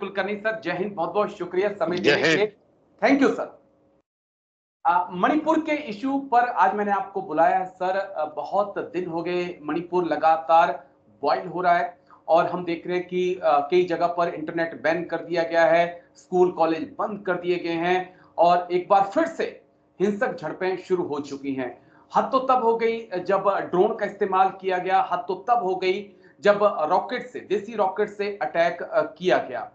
Kulkarni sir, जय हिंद। बहुत बहुत शुक्रिया समय जय देने के लिए। Hind. Thank you sir. Manipur के इश्यू पर आज मैंने आपको बुलाया है सर। बहुत दिन हो गए, मणिपुर लगातार बॉइल हो रहा है और हम देख रहे हैं कि कई जगह पर इंटरनेट बैन कर दिया गया है, स्कूल कॉलेज बंद कर दिए गए हैं और एक बार फिर से हिंसक झड़पें शुरू हो चुकी हैं। हद तो तब हो गई जब ड्रोन का इस्तेमाल किया गया, हद तो तब हो गई जब रॉकेट से, देसी रॉकेट से अटैक किया गया।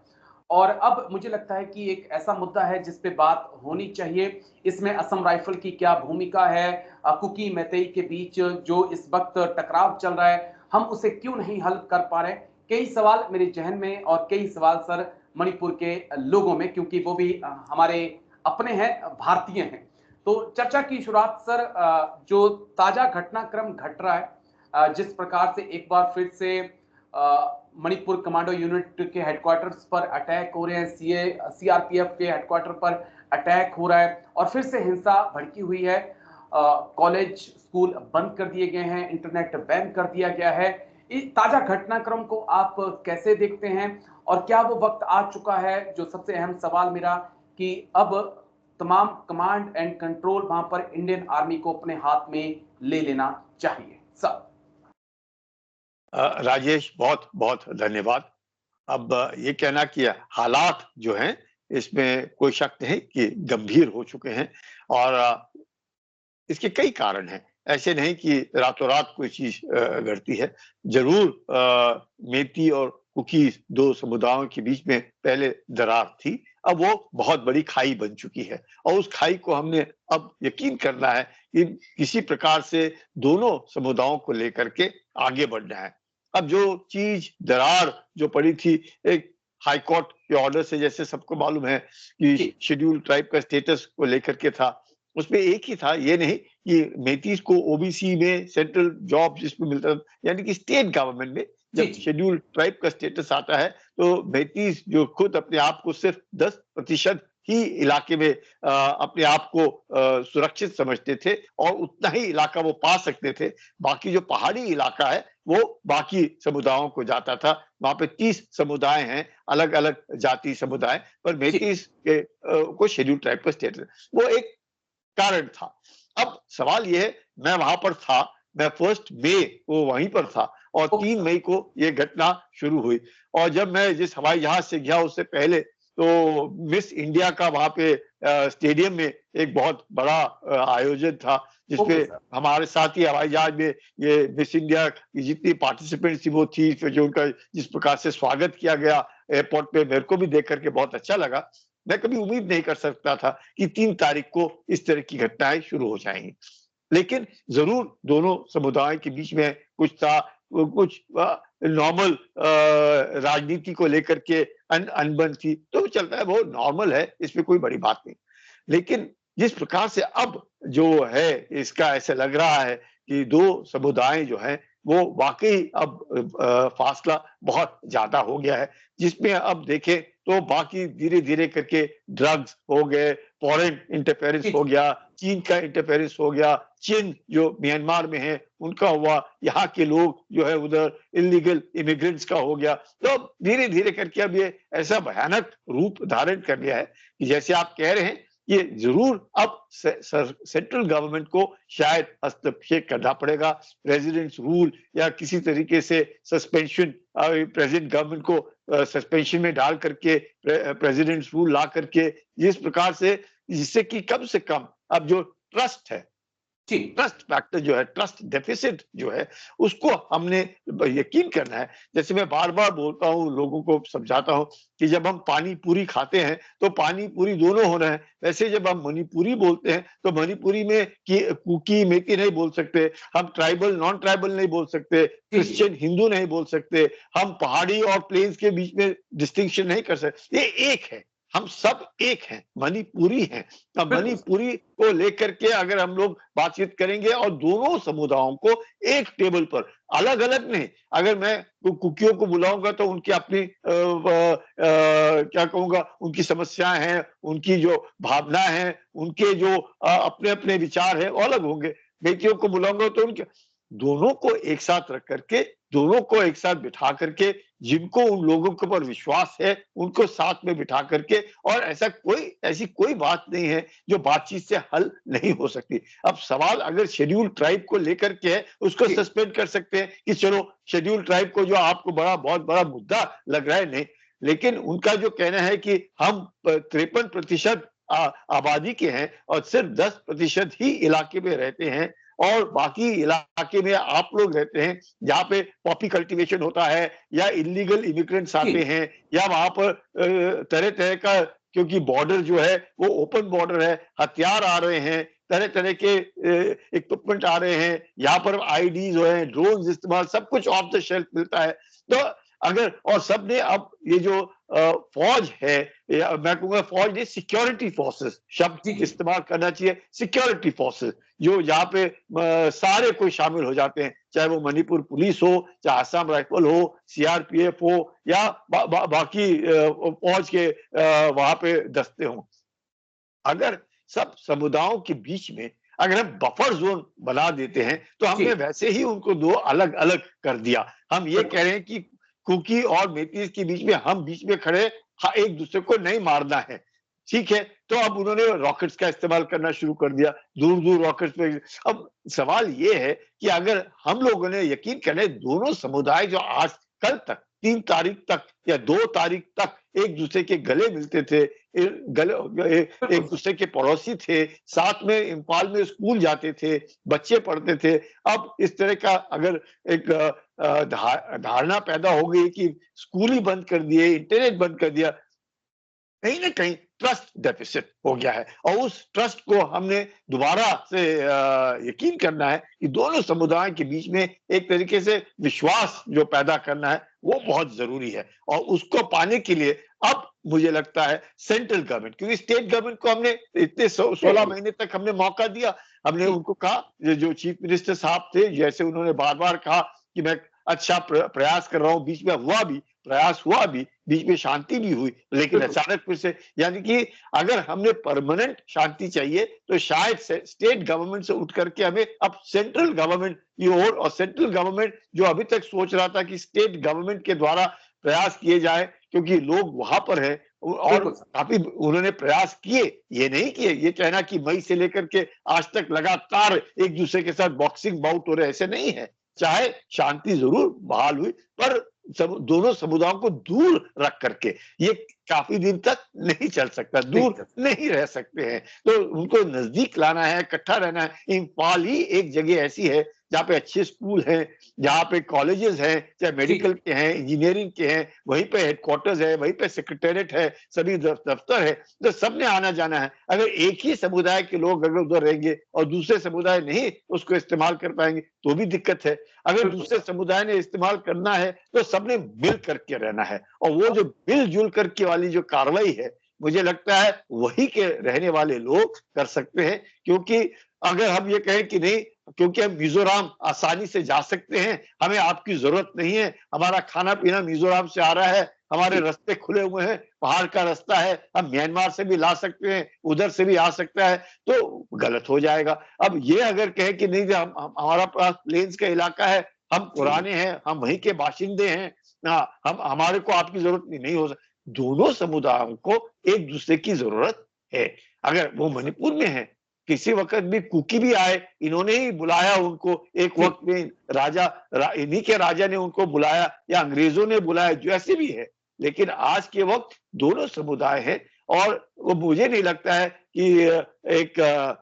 और अब मुझे लगता है कि एक ऐसा मुद्दा है जिस पे बात होनी चाहिए। इसमें असम राइफल की क्या भूमिका है, कुकी मैतेई के बीच जो इस वक्त टकराव चल रहा है, हम उसे क्यों नहीं हल कर पा रहे। कई सवाल मेरे जहन में और कई सवाल सर मणिपुर के लोगों में, क्योंकि वो भी हमारे अपने हैं, भारतीय हैं। तो चर्चा की शुरुआत सर, जो ताजा घटनाक्रम घट रहा है, जिस प्रकार से एक बार फिर से मणिपुर कमांडो यूनिट के हेडक्वार्टर्स पर अटैक हो रहे हैं, सीआरपीएफ के हेडक्वार्टर पर अटैक हो रहा है और फिर से हिंसा भड़की हुई है। कॉलेज स्कूल बंद कर दिए गए हैं, इंटरनेट बैन कर दिया गया है। इस ताजा घटनाक्रम को आप कैसे देखते हैं और क्या वो वक्त आ चुका है, जो सबसे अहम सवाल मेरा, कि अब तमाम कमांड एंड कंट्रोल वहां पर इंडियन आर्मी को अपने हाथ में ले लेना चाहिए सर। राजेश, बहुत बहुत धन्यवाद। अब ये कहना कि हालात जो हैं इसमें कोई शक नहीं कि गंभीर हो चुके हैं और इसके कई कारण हैं। ऐसे नहीं कि रातों रात कोई चीज घटती है। जरूर मेती और कुकी दो समुदायों के बीच में पहले दरार थी, अब वो बहुत बड़ी खाई बन चुकी है और उस खाई को हमने अब यकीन करना है कि किसी प्रकार से दोनों समुदायों को लेकर के आगे बढ़ना है। अब जो चीज दरार जो पड़ी थी, एक हाई कोर्ट के ऑर्डर से, जैसे सबको मालूम है कि शेड्यूल ट्राइब का स्टेटस को लेकर के था, उसमें एक ही था, ये नहीं कि मेतीस को ओबीसी में सेंट्रल जॉब जिसमें मिलता था, यानी कि स्टेट गवर्नमेंट में जब शेड्यूल ट्राइब का स्टेटस आता है तो मेतीस जो खुद अपने आप को सिर्फ 10% ही इलाके में अपने आप को सुरक्षित समझते थे और उतना ही इलाका वो पा सकते थे। बाकी जो पहाड़ी इलाका है वो बाकी समुदायों को जाता था। वहां पे 30 समुदाय हैं, अलग अलग जाति समुदाय, पर मेतीस के को शेड्यूल ट्राइब का स्टेटस, वो एक कारण था। अब सवाल यह है, मैं वहां पर था, मैं 1 मई को वहीं पर था और 3 मई को यह घटना शुरू हुई। और जब मैं जिस हवाई जहाज से गया उससे पहले तो मिस इंडिया का वहां पे स्टेडियम में एक बहुत बड़ा आयोजन था, जिसमें हमारे साथ ही हवाई जहाज में ये मिस इंडिया की जितनी पार्टिसिपेंट्स थी वो थी, फिर जो उनका जिस प्रकार से स्वागत किया गया एयरपोर्ट पे, मेरे को भी देख करके बहुत अच्छा लगा। मैं कभी उम्मीद नहीं कर सकता था कि 3 तारीख को इस तरह की घटनाएं शुरू हो जाएंगी, लेकिन जरूर दोनों समुदायों के बीच में कुछ था, कुछ नॉर्मल राजनीति को लेकर के अनबन थी, तो चलता है, वो नॉर्मल है, इसमें कोई बड़ी बात नहीं। लेकिन जिस प्रकार से अब जो है, इसका ऐसा लग रहा है कि दो समुदाय जो है वो वाकई अब फासला बहुत ज्यादा हो गया है, जिसमें अब देखें तो बाकी धीरे धीरे करके ड्रग्स हो गए, फॉरेन इंटरफेरेंस हो गया, चीन का इंटरफेरेंस हो गया, चीन जो म्यांमार में है उनका हुआ, यहाँ के लोग जो है उधर इलीगल इमिग्रेंट्स का हो गया। तो धीरे धीरे करके अब ये ऐसा भयानक रूप धारण कर लिया है कि जैसे आप कह रहे हैं, ये जरूर अब सेंट्रल गवर्नमेंट को शायद हस्तक्षेप करना पड़ेगा, रेजिडेंस रूल या किसी तरीके से सस्पेंशन, प्रेसिडेंट गवर्नमेंट को सस्पेंशन में डाल करके प्रेसिडेंट रूल ला करके, जिस प्रकार से जिससे कि कम से कम अब जो ट्रस्ट है, ट्रस्ट फैक्टर जो है, ट्रस्ट डेफिसिट जो है, उसको हमने यकीन करना है। जैसे मैं बार बार बोलता हूँ, लोगों को समझाता हूँ कि जब हम पानी पूरी खाते हैं तो पानी पूरी दोनों होना है। वैसे जब हम मणिपुरी बोलते हैं तो मणिपुरी में कुकी मेती नहीं बोल सकते, हम ट्राइबल नॉन ट्राइबल नहीं बोल सकते, क्रिश्चियन हिंदू नहीं बोल सकते, हम पहाड़ी और प्लेन्स के बीच में डिस्टिंक्शन नहीं कर सकते। ये एक है, हम सब एक हैं, मणिपुरी हैं। अब मणिपुरी को लेकर के अगर हम लोग बातचीत करेंगे और दोनों समुदायों को एक टेबल पर, अलग अलग नहीं, अगर मैं कुकियों को बुलाऊंगा तो उनकी अपनी क्या कहूंगा, उनकी समस्याएं हैं, उनकी जो भावना है, उनके जो अपने अपने विचार है वो अलग होंगे। बेटियों को बुलाऊंगा तो उनके, दोनों को एक साथ रख करके, दोनों को एक साथ बिठा करके जिनको उन लोगों के ऊपर विश्वास है, उनको साथ में बिठा करके, और ऐसी कोई बात नहीं है जो बातचीत से हल नहीं हो सकती। अब सवाल अगर शेड्यूल ट्राइब को लेकर के है, उसको जी, सस्पेंड कर सकते हैं कि चलो शेड्यूल ट्राइब को, जो आपको बहुत बड़ा मुद्दा लग रहा है, नहीं। लेकिन उनका जो कहना है कि हम 53% आबादी के हैं और सिर्फ 10% ही इलाके में रहते हैं, और बाकी इलाके में आप लोग रहते हैं जहाँ पे पॉपी कल्टीवेशन होता है, या इलीगल इमिग्रेंट्स जी, आते हैं, या वहां पर तरह तरह का, क्योंकि बॉर्डर जो है वो ओपन बॉर्डर है, हथियार आ रहे हैं, तरह तरह के इक्विपमेंट आ रहे हैं, यहाँ पर आईडी जो है, ड्रोन इस्तेमाल, सब कुछ ऑफ द शेल्फ मिलता है। तो अगर, और सबने अब ये जो फौज है, या मैं कहूंगा फौज नहीं, सिक्योरिटी फोर्सेस जी, शब्द जी, इस्तेमाल करना चाहिए, सिक्योरिटी फोर्सेस, जो यहाँ पे सारे कोई शामिल हो जाते हैं, चाहे वो मणिपुर पुलिस हो, चाहे असम राइफल हो, सीआरपीएफ हो, या बाकी फौज के वहां पे दस्ते हों। अगर सब समुदायों के बीच में अगर हम बफर जोन बना देते हैं, तो जी, हमने वैसे ही उनको दो अलग अलग कर दिया। हम ये कह बिल्कुल, रहे हैं कि कुकी और मेथीज के बीच में, हम बीच में खड़े, एक दूसरे को नहीं मारना है, ठीक है। तो अब उन्होंने रॉकेट्स का इस्तेमाल करना शुरू कर दिया, दूर दूर रॉकेट्स पे। अब सवाल ये है कि अगर हम लोगों ने, यकीन करें, दोनों समुदाय जो आज कल तक 3 तारीख तक या 2 तारीख तक एक दूसरे के गले मिलते थे, गले एक बिल्कुल, दूसरे के पड़ोसी थे, साथ में इम्फाल में स्कूल जाते थे, बच्चे पढ़ते थे। अब इस तरह का अगर एक धारणा पैदा हो गई कि स्कूल ही बंद कर दिए, इंटरनेट बंद कर दिया, कहीं ना कहीं ट्रस्ट डेफिसिट हो गया है, और उस ट्रस्ट को हमने दोबारा से यकीन करना है कि दोनों समुदायों के बीच में एक तरीके से विश्वास जो पैदा करना है, वो बहुत जरूरी है। और उसको पाने के लिए अब मुझे लगता है सेंट्रल गवर्नमेंट, क्योंकि स्टेट गवर्नमेंट को हमने इतने 16 जी, महीने तक हमने मौका दिया, हमने जी, उनको कहा, जो चीफ मिनिस्टर साहब थे, जैसे उन्होंने बार बार कहा कि मैं अच्छा प्रयास कर रहा हूं, बीच में हुआ भी प्रयास, हुआ भी, बीच में शांति भी हुई, लेकिन बिल्कुल, अचानक फिर से, यानी कि अगर हमने परमानेंट शांति चाहिए, तो शायद स्टेट गवर्नमेंट से उठ करके हमें अब सेंट्रल गवर्नमेंट की ओर, और सेंट्रल गवर्नमेंट जो अभी तक सोच रहा था कि स्टेट गवर्नमेंट के द्वारा प्रयास किए जाए, क्योंकि लोग वहां पर है, और बिल्कुल, काफी उन्होंने प्रयास किए, ये नहीं किए, ये कहना कि मई से लेकर के आज तक लगातार एक दूसरे के साथ बॉक्सिंग बाउट हो रहे, ऐसे नहीं है। चाहे शांति जरूर बहाल हुई, पर दोनों समुदायों को दूर रख करके ये काफी दिन तक नहीं चल सकता, नहीं दूर चल नहीं रह सकते हैं। तो उनको नजदीक लाना है, इकट्ठा रहना है। इम्फाल ही एक जगह ऐसी है जहाँ पे अच्छे स्कूल हैं, जहाँ पे कॉलेजेस हैं, चाहे जी, मेडिकल के हैं, इंजीनियरिंग के हैं, वहीं पे हेडक्वार्टर्स है, वहीं पे सेक्रेटेरिएट है, सभी दफ्तर है, तो सबने आना जाना है। अगर एक ही समुदाय के लोग अगर उधर रहेंगे और दूसरे समुदाय नहीं उसको इस्तेमाल कर पाएंगे, तो भी दिक्कत है। अगर बिल्कुल दूसरे सर। समुदाय ने इस्तेमाल करना है, तो सबने मिल करके रहना है, और वो जो मिलजुल करके वाली जो कार्रवाई है, मुझे लगता है वही के रहने वाले लोग कर सकते हैं। क्योंकि अगर हम ये कहें कि नहीं, क्योंकि हम मिजोरम आसानी से जा सकते हैं, हमें आपकी जरूरत नहीं है, हमारा खाना पीना मिजोरम से आ रहा है, हमारे जी, रास्ते खुले हुए हैं, पहाड़ का रास्ता है, हम म्यांमार से भी ला सकते हैं, उधर से भी आ सकता है, तो गलत हो जाएगा। अब ये अगर कहे कि नहीं, हमारा पास प्लेन्स का इलाका है, हम जी, पुराने हैं, हम वहीं के बाशिंदे हैं, हम, हमारे को आपकी जरूरत नहीं हो सकती। दोनों समुदायों को एक दूसरे की जरूरत है। अगर वो बिल्कुल सर। मणिपुर में है, किसी वक्त भी कुकी भी आए, इन्होंने ही बुलाया उनको, एक जी, वक्त में इन्हीं के राजा ने उनको बुलाया, या अंग्रेजों ने बुलाया, जैसे भी है। लेकिन आज के वक्त दोनों समुदाय हैं, और वो मुझे नहीं लगता है कि एक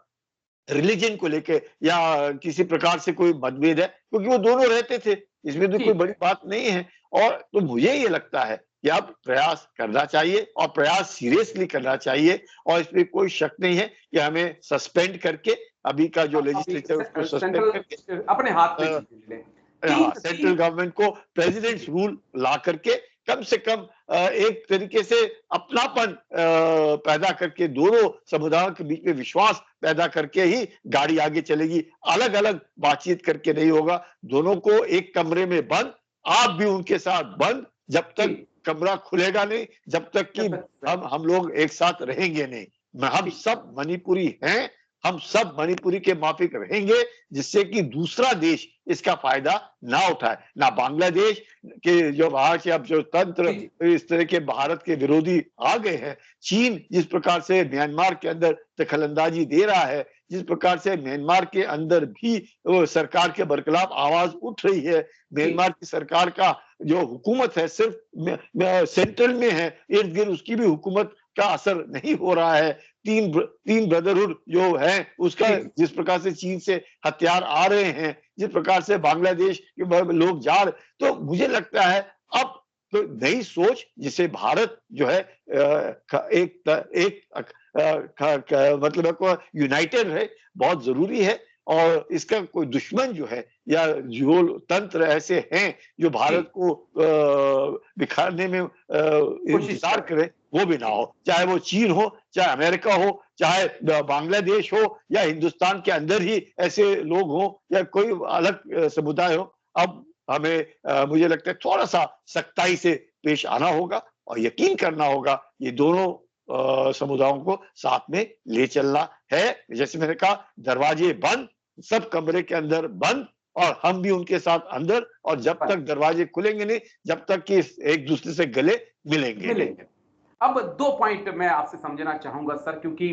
रिलीजन को लेके या किसी प्रकार से कोई मतभेद है, क्योंकि वो दोनों रहते थे, इसमें तो कोई जी, बड़ी बात नहीं है। और तो मुझे ये लगता है कि अब प्रयास करना चाहिए, और प्रयास सीरियसली करना चाहिए, और इसमें कोई शक नहीं है कि हमें सस्पेंड करके, अभी का जो अभी लेजिस्लेचर उसको सस्पेंड करके, सेंट्रल अपने हाथ में चीजें ले लें। हाँ, 3 सेंट्रल 3 गवर्नमेंट को जी, प्रेसिडेंट्स जी, रूल ला करके कम से कम एक तरीके से अपनापन पैदा करके, दोनों समुदायों के बीच में विश्वास पैदा करके ही गाड़ी आगे चलेगी। अलग अलग बातचीत करके नहीं होगा। दोनों को एक कमरे में बंद, आप भी उनके साथ बंद, जब जी, तक कमरा खुलेगा नहीं, जब तक कि जब तक हम लोग एक साथ रहेंगे नहीं। हम जी, सब मणिपुरी हैं, हम सब मणिपुरी के माफिक रहेंगे, जिससे कि दूसरा देश इसका फायदा ना उठाए, ना बांग्लादेश के जो वहां से अब जो तंत्र जी, जी। इस तरह के भारत के विरोधी आ गए हैं, चीन जिस प्रकार से म्यांमार के अंदर दखलंदाजी दे रहा है, जिस प्रकार से म्यांमार के अंदर भी सरकार के बरखिलाफ आवाज उठ रही है, जी, म्यांमार की सरकार का जो हुकूमत है सिर्फ सेंट्रल में है, इर्द गिर्द उसकी भी हुकूमत का असर नहीं हो रहा है। तीन ब्रदरहुड जो है उसका जी, जिस प्रकार से चीन से हथियार आ रहे हैं, जिस प्रकार से बांग्लादेश के लोग जा रहे, तो मुझे लगता है अब तो नई सोच जिसे भारत जो है मतलब है को यूनाइटेड है, बहुत जरूरी है। और इसका कोई दुश्मन जो है या जो तंत्र ऐसे हैं जो जी, भारत को बिखारने में कोशिश इंतजार कर रहे हैं। करे, वो भी ना जी, हो, चाहे वो चीन हो, चाहे अमेरिका हो, चाहे बांग्लादेश हो, या हिंदुस्तान के अंदर ही ऐसे लोग हो, या कोई अलग समुदाय हो। अब हमें मुझे लगता है थोड़ा सा सख्ताई से पेश आना होगा और यकीन करना होगा ये दोनों समुदायों को साथ में ले चलना है। जैसे मैंने कहा, दरवाजे बंद, सब कमरे के अंदर बंद, और हम भी उनके साथ अंदर, और जब तक दरवाजे खुलेंगे नहीं, जब तक कि एक दूसरे से गले मिलेंगे नहीं। मिलेंगे। अब 2 पॉइंट मैं आपसे समझना चाहूँगा सर, क्योंकि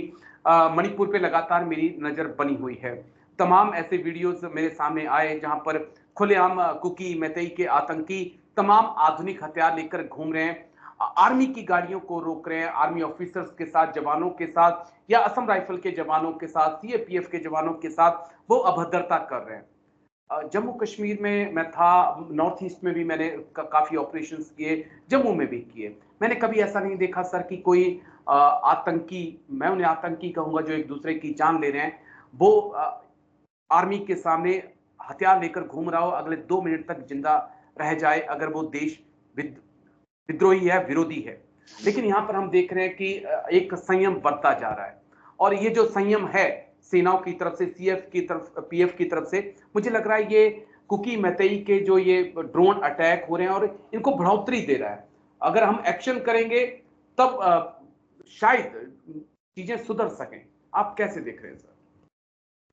मणिपुर पे लगातार मेरी नज़र बनी हुई है। तमाम ऐसे वीडियोज़ मेरे सामने आए जहाँ पर खुलेआम कुकी, मैतेई के आतंकी तमाम आधुनिक हथियार लेकर घूम रहे हैं। आर्मी की गाड़ियों को रोक रहे हैं, आर्मी ऑफिसर्स के साथ, जवानों के साथ या असम राइफल के जवानों के साथ, सीएपीएफ के जवानों के साथ वो अभद्रता कर रहे हैं। जम्मू कश्मीर में मैं था, नॉर्थ ईस्ट में भी मैंने काफ़ी ऑपरेशंस किए, जम्मू में भी किए। मैंने कभी ऐसा नहीं देखा सर कि कोई आतंकी, मैं उन्हें आतंकी कहूँगा जो एक दूसरे की जान ले रहे हैं, वो आर्मी के सामने हथियार लेकर घूम रहा हो, अगले 2 मिनट तक जिंदा रह जाए अगर वो देश विद्रोही है, विरोधी है। लेकिन यहाँ पर हम देख रहे हैं कि एक संयम बढ़ता जा रहा है, और ये जो संयम है सेनाओं की तरफ से, सीएफ की तरफ, पीएफ की तरफ से, मुझे लग रहा है ये कुकी मैतेई के जो ये ड्रोन अटैक हो रहे हैं और इनको बढ़ोतरी दे रहा है। अगर हम एक्शन करेंगे तब शायद चीजें सुधर सकें। आप कैसे देख रहे हैं सर?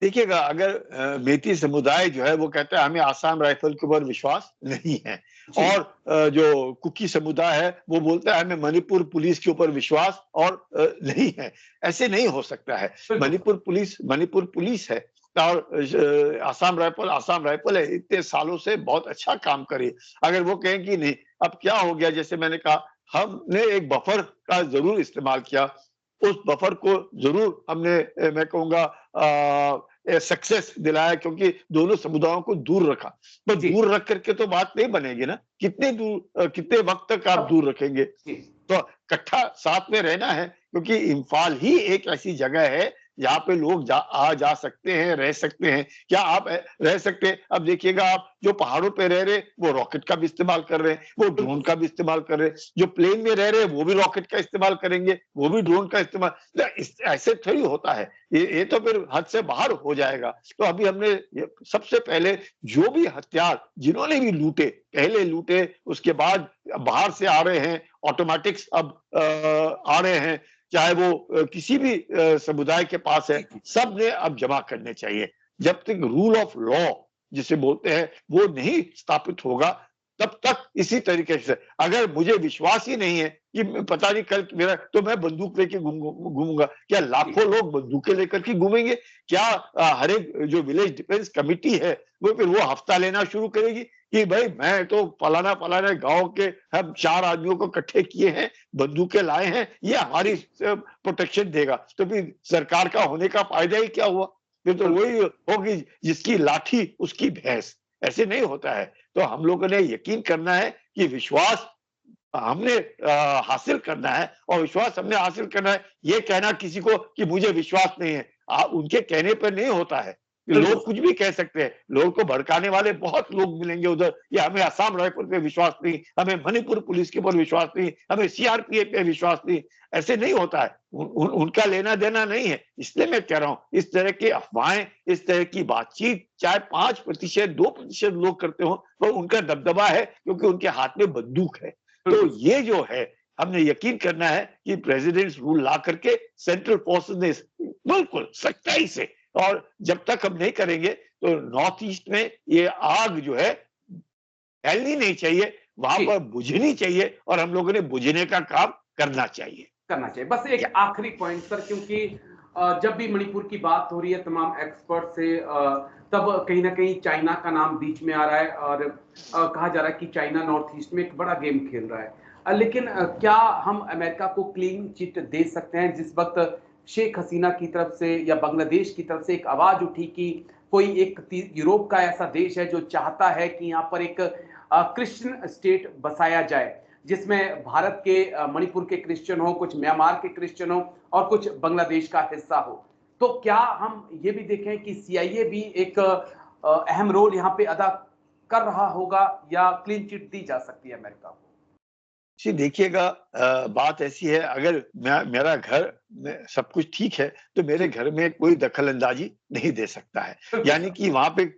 देखिएगा, अगर मेती समुदाय जो है वो कहता है हमें आसाम राइफल के ऊपर विश्वास नहीं है, जी, और जो कुकी समुदाय है वो बोलता है हमें मणिपुर पुलिस के ऊपर विश्वास और नहीं है। ऐसे नहीं हो सकता है। बिल्कुल सर। मणिपुर पुलिस है, और आसाम राइफल है, इतने सालों से बहुत अच्छा काम करे। अगर वो कहें कि नहीं, अब क्या हो गया, जैसे मैंने कहा, हमने एक बफर का जरूर इस्तेमाल किया, उस बफर को जरूर हमने मैं कहूंगा सक्सेस दिलाया, क्योंकि दोनों समुदायों को दूर रखा। पर जी, दूर रख करके तो बात नहीं बनेगी ना, कितने दूर कितने वक्त तक आप अब दूर रखेंगे? जी, तो इकट्ठा साथ में रहना है, क्योंकि इम्फाल ही एक ऐसी जगह है जहाँ पे लोग आ जा सकते हैं, रह सकते हैं। क्या आप रह सकते हैं? अब देखिएगा, आप जो पहाड़ों पे रह रहे, वो रॉकेट का भी इस्तेमाल कर रहे हैं, वो ड्रोन बिल्कुल का सर। भी इस्तेमाल कर रहे हैं। जो प्लेन में रह रहे हैं वो भी रॉकेट का इस्तेमाल करेंगे, वो भी ड्रोन का इस्तेमाल। ऐसे थोड़ी होता है, ये तो फिर हद से बाहर हो जाएगा। तो अभी हमने सबसे पहले जो भी हथियार जिन्होंने भी लूटे, पहले लूटे, उसके बाद बाहर से आ रहे हैं, ऑटोमेटिक्स अब आ रहे हैं, चाहे वो किसी भी समुदाय के पास है, जी, जी, सब ने अब जमा करने चाहिए। जब तक रूल ऑफ लॉ जिसे बोलते हैं वो नहीं स्थापित होगा, तब तक इसी तरीके से, अगर मुझे विश्वास ही नहीं है कि पता नहीं कल मेरा, तो मैं बंदूक लेके घूमूंगा, क्या जी, लाखों लोग बंदूकें लेकर के घूमेंगे? क्या हर एक जो विलेज डिफेंस कमिटी है वो फिर वो हफ्ता लेना शुरू करेगी कि भाई मैं तो फलाना फलाना गांव के हम 4 आदमियों को इकट्ठे किए हैं, बंदूकें लाए हैं, ये हमारी जी, प्रोटेक्शन देगा? तो फिर सरकार का होने का फायदा ही क्या हुआ? फिर तो बिल्कुल। वही होगी, जिसकी लाठी उसकी भैंस। ऐसे नहीं होता है। तो हम लोगों ने यकीन करना है कि विश्वास हमने हासिल करना है, और विश्वास हमने हासिल करना है, ये कहना किसी को कि मुझे विश्वास नहीं है, उनके कहने पर नहीं होता है। बिल्कुल लोग सर। कुछ भी कह सकते हैं, लोगों को भड़काने वाले बहुत लोग मिलेंगे उधर, ये हमें असम राइफल पे विश्वास नहीं, हमें मणिपुर पुलिस के ऊपर विश्वास नहीं, हमें सीआरपीएफ पे विश्वास नहीं। ऐसे नहीं होता है। उनका लेना देना नहीं है। इसलिए मैं कह रहा हूं, इस तरह की अफवाहें, इस तरह की बातचीत चाहे 5%, 2% लोग करते हो, पर उनका दबदबा है क्योंकि उनके हाथ में बंदूक है। तो बिल्कुल सर। ये जो है, हमने यकीन करना है कि प्रेसिडेंट्स रूल ला करके सेंट्रल फोर्सेस ने बिल्कुल सच्चाई से। और जब तक हम नहीं करेंगे तो नॉर्थ ईस्ट में ये आग जो है फैलनी नहीं चाहिए, वहां जी, पर बुझनी चाहिए और हम लोगों ने बुझने का काम करना चाहिए। करना चाहिए। बस एक आखिरी पॉइंट सर, क्योंकि जब भी मणिपुर की बात हो रही है तमाम एक्सपर्ट से, तब कहीं न कहीं चाइना का नाम बीच में आ रहा है और कहा जा रहा है कि चाइना नॉर्थ ईस्ट में एक बड़ा गेम खेल रहा है। लेकिन क्या हम अमेरिका को क्लीन चिट दे सकते हैं? जिस वक़्त शेख हसीना की तरफ से या बांग्लादेश की तरफ से एक आवाज़ उठी कि कोई एक यूरोप का ऐसा देश है जो चाहता है कि यहाँ पर एक क्रिश्चियन स्टेट बसाया जाए, जिसमें भारत के मणिपुर के क्रिश्चियन हो, कुछ म्यांमार के क्रिश्चियन हो और कुछ बांग्लादेश का हिस्सा हो। तो क्या हम ये भी देखें कि सीआईए भी एक अहम रोल यहाँ पे अदा कर रहा होगा, या क्लीन चिट दी जा सकती है अमेरिका को? जी देखिएगा, बात ऐसी है, अगर मेरा घर में सब कुछ ठीक है तो मेरे जी, घर में कोई दखल अंदाजी नहीं दे सकता है। बिल्कुल यानी सर। कि वहां पे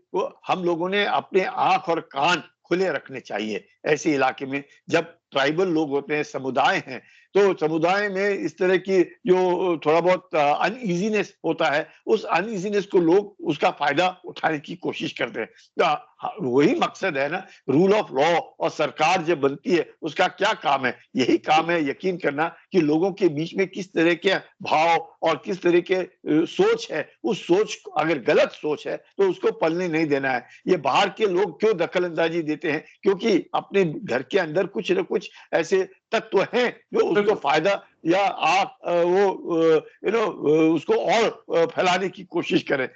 हम लोगों ने अपने आंख और कान खुले रखने चाहिए ऐसे इलाके में। जब ट्राइबल लोग होते हैं, समुदाय हैं, तो समुदाय में इस तरह की जो थोड़ा बहुत अनईजीनेस होता है, उस अनईजीनेस को लोग उसका फायदा उठाने की कोशिश करते हैं। वही मकसद है ना, रूल ऑफ लॉ। और सरकार जब बनती है उसका क्या काम है? यही काम है यकीन करना कि लोगों के बीच में किस तरह के भाव और किस तरह के सोच है, उस सोच अगर गलत सोच है तो उसको पलने नहीं देना है। ये बाहर के लोग क्यों दखल अंदाजी देते हैं? क्योंकि अपने घर के अंदर कुछ न कुछ ऐसे तत्व हैं जो उसको बिल्कुल, फायदा या आप वो उसको और फैलाने की कोशिश करें।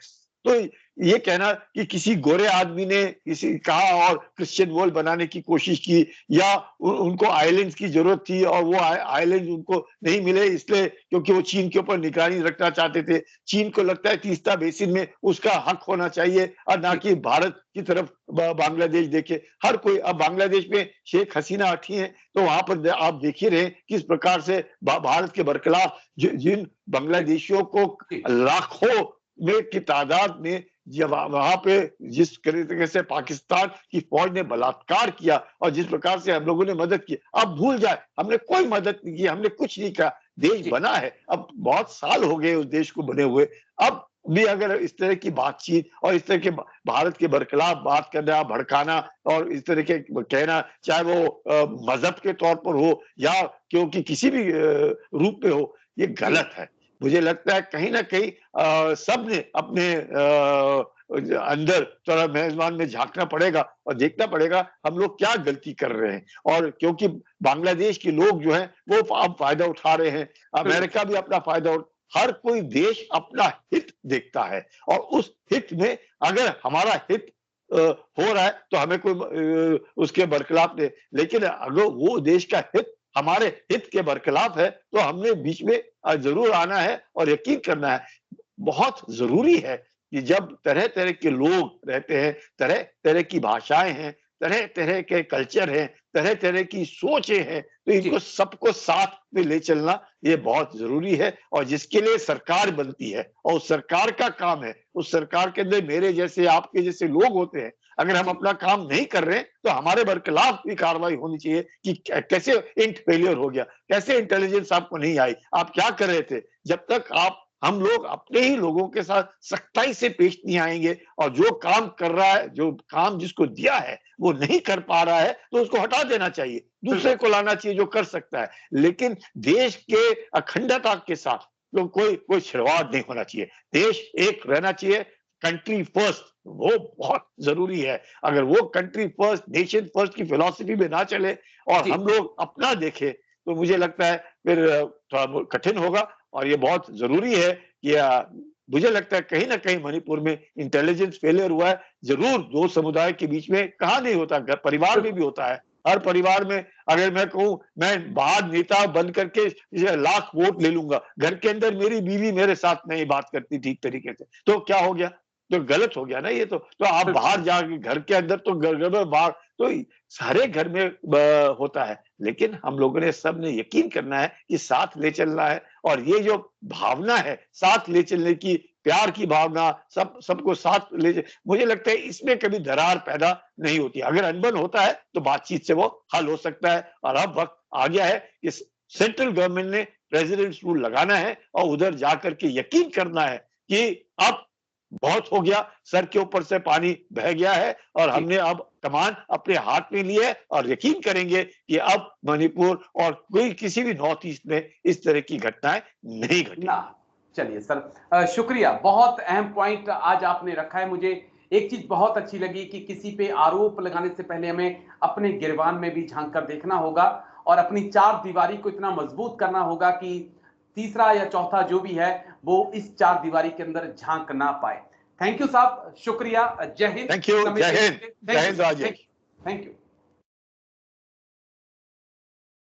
तो ये कहना कि किसी गोरे आदमी ने किसी कहा और क्रिश्चियन वर्ल्ड बनाने की कोशिश की, या उनको आइलैंड्स की जरूरत थी और वो आइलैंड उनको नहीं मिले इसलिए क्योंकि वो चीन के ऊपर निगरानी रखना चाहते थे। चीन को लगता है तीस्ता बेसिन में उसका हक होना चाहिए और ना जी, कि भारत की तरफ बांग्लादेश देखे। हर कोई अब बांग्लादेश में शेख हसीना आठी है तो वहां पर आप देख ही रहे किस प्रकार से भारत के बरखिलाफ जिन जी, बांग्लादेशियों को जी, लाखों में की तादाद में जब वहां पे जिस तरीके से पाकिस्तान की फौज ने बलात्कार किया और जिस प्रकार से हम लोगों ने मदद की, अब भूल जाए हमने कोई मदद नहीं की, हमने कुछ नहीं कहा। देश जी, बना है, अब बहुत साल हो गए उस देश को बने हुए। अब भी अगर इस तरह की बातचीत और इस तरह के भारत के बरखिलाफ बात करना, भड़काना और इस तरह के कहना, चाहे वो मजहब के तौर पर हो या क्योंकि किसी भी रूप में हो, ये जी, गलत है। मुझे लगता है कहीं ना कहीं सबने अपने अंदर थोड़ा मेजबान में झांकना पड़ेगा और देखना पड़ेगा हम लोग क्या गलती कर रहे हैं। और क्योंकि बांग्लादेश के लोग जो हैं वो अब फायदा उठा रहे हैं, बिल्कुल अमेरिका भी अपना फायदा हर कोई देश अपना हित देखता है। और उस हित में अगर हमारा हित हो रहा है तो हमें कोई उसके बरखिलाफ नहीं। लेकिन अगर वो देश का हित हमारे हित के बरखिलाफ है तो हमने बीच में जरूर आना है और यकीन करना है। बहुत जरूरी है कि जब तरह तरह के लोग रहते हैं, तरह तरह की भाषाएं हैं, तरह तरह के कल्चर हैं, तरह तरह की सोचें हैं, तो जी, इनको सबको साथ में ले चलना ये बहुत जरूरी है। और जिसके लिए सरकार बनती है और उस सरकार का काम है, उस सरकार के अंदर मेरे जैसे आपके जैसे लोग होते हैं। अगर हम जी, अपना काम नहीं कर रहे तो हमारे बरखिलाफ भी कार्रवाई होनी चाहिए कि कैसे इंट फेलियर हो गया, कैसे इंटेलिजेंस आपको नहीं आई, आप क्या कर रहे थे। जब तक आप हम लोग अपने ही लोगों के साथ सख्ताई से पेश नहीं आएंगे और जो काम कर रहा है, जो काम जिसको दिया है वो नहीं कर पा रहा है तो उसको हटा देना चाहिए, दूसरे बिल्कुल, को लाना चाहिए जो कर सकता है। लेकिन देश के अखंडता के साथ तो कोई कोई छिड़वाड़ नहीं होना चाहिए। देश एक रहना चाहिए, कंट्री फर्स्ट, वो बहुत जरूरी है। अगर वो कंट्री फर्स्ट, नेशन फर्स्ट की फिलॉसफी में ना चले और जी, हम लोग अपना देखें तो मुझे लगता है फिर थोड़ा कठिन होगा। और ये बहुत जरूरी है कि मुझे लगता है कहीं ना कहीं मणिपुर में इंटेलिजेंस फेलियर हुआ है जरूर। दो समुदाय के बीच में कहाँ नहीं होता, परिवार में बिल्कुल, भी होता है। हर परिवार में अगर मैं कहूं मैं बाहर नेता बन करके लाख वोट ले लूंगा, घर के अंदर मेरी बीवी मेरे साथ नहीं बात करती ठीक तरीके से, तो क्या हो गया? तो गलत हो गया ना ये तो आप बिल्कुल, बाहर जाके घर के अंदर तो गड़बड़ बाहर तो सारे घर में होता है। लेकिन हम लोगों ने सब ने यकीन करना है कि साथ ले चलना है। और ये जो भावना है साथ ले चलने की, प्यार की भावना, सबको साथ मुझे लगता है इसमें कभी दरार पैदा नहीं होती। अगर अनबन होता है तो बातचीत से वो हल हो सकता है। और अब वक्त आ गया है कि सेंट्रल गवर्नमेंट ने प्रेसिडेंट्स रूल लगाना है और उधर जाकर के यकीन करना है कि अब बहुत हो गया, सर के ऊपर से पानी बह गया है और हमने अब कमान अपने हाथ में ली है और यकीन करेंगे कि अब मणिपुर और कोई किसी भी नॉर्थ ईस्ट में इस तरह की घटनाएं नहीं घटी। ना चलिए सर, शुक्रिया। बहुत अहम पॉइंट आज आपने रखा है। मुझे एक चीज बहुत अच्छी लगी कि किसी पे आरोप लगाने से पहले हमें अपने गिरबान में भी झांक कर देखना होगा और अपनी चार दीवारी को इतना मजबूत करना होगा कि तीसरा या चौथा जो भी है वो इस चार दीवारी के अंदर झांक ना पाए। थैंक यू साहब, शुक्रिया। जय हिंद। थैंक यू, जय हिंद, जय हिंद राजेश। Thank you.